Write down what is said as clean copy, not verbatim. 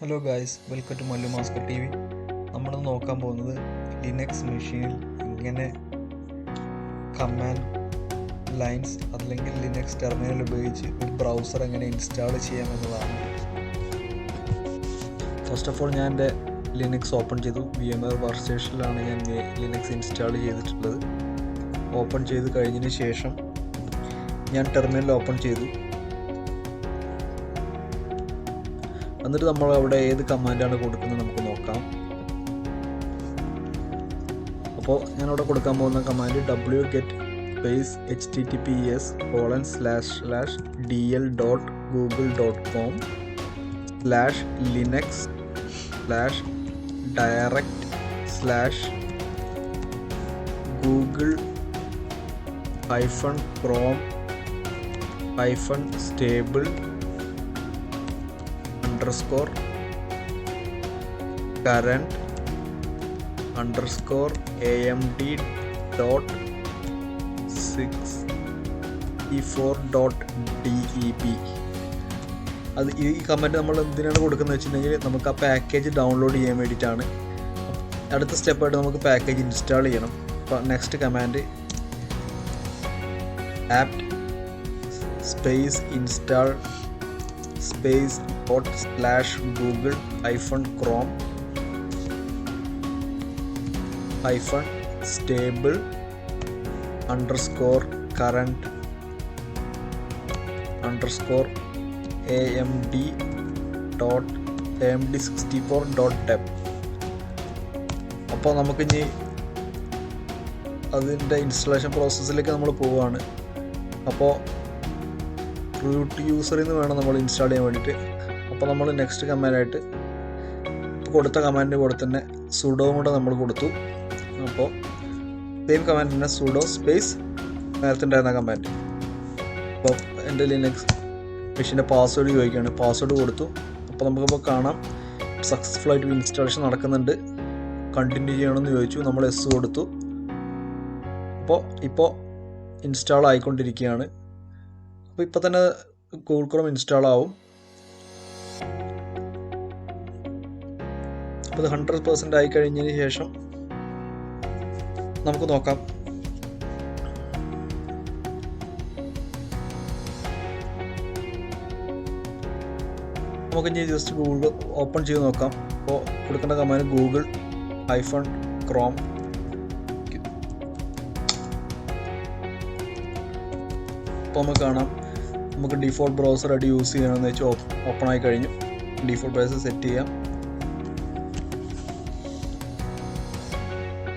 Hello guys, welcome to Mallu master T V. നമ്മൾ നോക്കാൻ പോകുന്നത് ലിനക്സ് മെഷീനിൽ ഇങ്ങനെ കമാൻഡ് ലൈൻസ് അല്ലെങ്കിൽ ലിനക്സ് ടെർമിനൽ ഉപയോഗിച്ച് ഒരു ബ്രൗസർ എങ്ങനെ ഇൻസ്റ്റാൾ ചെയ്യാമെന്നതാണ്. ഫസ്റ്റ് ഓഫ് ഓൾ ഞാൻ എൻ്റെ ലിനക്സ് ഓപ്പൺ ചെയ്തു. VMware വർക്ക്സ്റ്റേഷനിലാണ് ഞാൻ ലിനക്സ് ഇൻസ്റ്റാൾ ചെയ്തിട്ടുള്ളത്. ഓപ്പൺ ചെയ്ത് കഴിഞ്ഞതിന് ശേഷം ഞാൻ ടെർമിനൽ ഓപ്പൺ ചെയ്തു. എന്നിട്ട് നമ്മൾ അവിടെ ഏത് കമാൻഡാണ് കൊടുക്കുന്നത് നമുക്ക് നോക്കാം. അപ്പോൾ ഞാനവിടെ കൊടുക്കാൻ പോകുന്ന കമാൻഡ് wget https://dl.google.com/linux/direct/google-chrome-stable current_AMD.64.deb. അത് ഈ കമൻറ്റ് നമ്മൾ എന്തിനാണ് കൊടുക്കുന്നത് വെച്ചിട്ടുണ്ടെങ്കിൽ നമുക്ക് ആ പാക്കേജ് ഡൗൺലോഡ് ചെയ്യാൻ വേണ്ടിയിട്ടാണ്. അടുത്ത സ്റ്റെപ്പായിട്ട് നമുക്ക് പാക്കേജ് ഇൻസ്റ്റാൾ ചെയ്യണം. അപ്പോൾ next command apt install stable_current_AMD.64.deb. അപ്പോൾ നമുക്കിനി അതിൻ്റെ ഇൻസ്റ്റലേഷൻ പ്രോസസ്സിലേക്ക് നമ്മൾ പോവുകയാണ്. അപ്പോൾ റൂട്ട് യൂസറിൽ നിന്ന് വേണം നമ്മൾ ഇൻസ്റ്റാൾ ചെയ്യാൻ വേണ്ടിയിട്ട്. അപ്പോൾ നമ്മൾ നെക്സ്റ്റ് കമാൻഡായിട്ട് കൊടുത്ത കമാൻഡിൻ്റെ കൂടെ തന്നെ സുഡോ കൂടെ നമ്മൾ കൊടുത്തു. അപ്പോൾ സെയിം കമാൻഡ് തന്നെ സുഡോ സ്പേസ് നേരത്തെ ഉണ്ടായിരുന്ന കമാൻഡ്. അപ്പോൾ എൻ്റെ ലിനക്സ് മെഷീൻ്റെ പാസ്വേഡ് ചോദിക്കുകയാണ്. പാസ്വേഡ് കൊടുത്തു. അപ്പോൾ നമുക്കിപ്പോൾ കാണാം സക്സസ്ഫുള്ളായിട്ട് ഇൻസ്റ്റാളേഷൻ നടക്കുന്നുണ്ട്. കണ്ടിന്യൂ ചെയ്യണമെന്ന് ചോദിച്ചു. നമ്മൾ എസ് കൊടുത്തു. ഇപ്പോൾ ഇൻസ്റ്റാൾ ആയിക്കൊണ്ടിരിക്കുകയാണ്. അപ്പോൾ ഇപ്പോൾ തന്നെ ഗൂഗിൾ ക്രോം ഇൻസ്റ്റാൾ ആവും. അപ്പോൾ ഇത് 100% ആയി കഴിഞ്ഞതിന് ശേഷം നമുക്ക് നോക്കാം. നമുക്ക് ഇനി ജസ്റ്റ് ഗൂഗിൾ ഓപ്പൺ ചെയ്ത് നോക്കാം. അപ്പോൾ കൊടുക്കേണ്ട കമാൻഡ് google-chrome. അപ്പോൾ നമുക്ക് കാണാം നമുക്ക് ഡിഫോൾട്ട് ബ്രൗസറായിട്ട് യൂസ് ചെയ്യണമെന്ന് വെച്ചാൽ ഓപ്പൺ ആയി കഴിഞ്ഞു. ഡിഫോൾട്ട് ബ്രൗസർ സെറ്റ് ചെയ്യാം.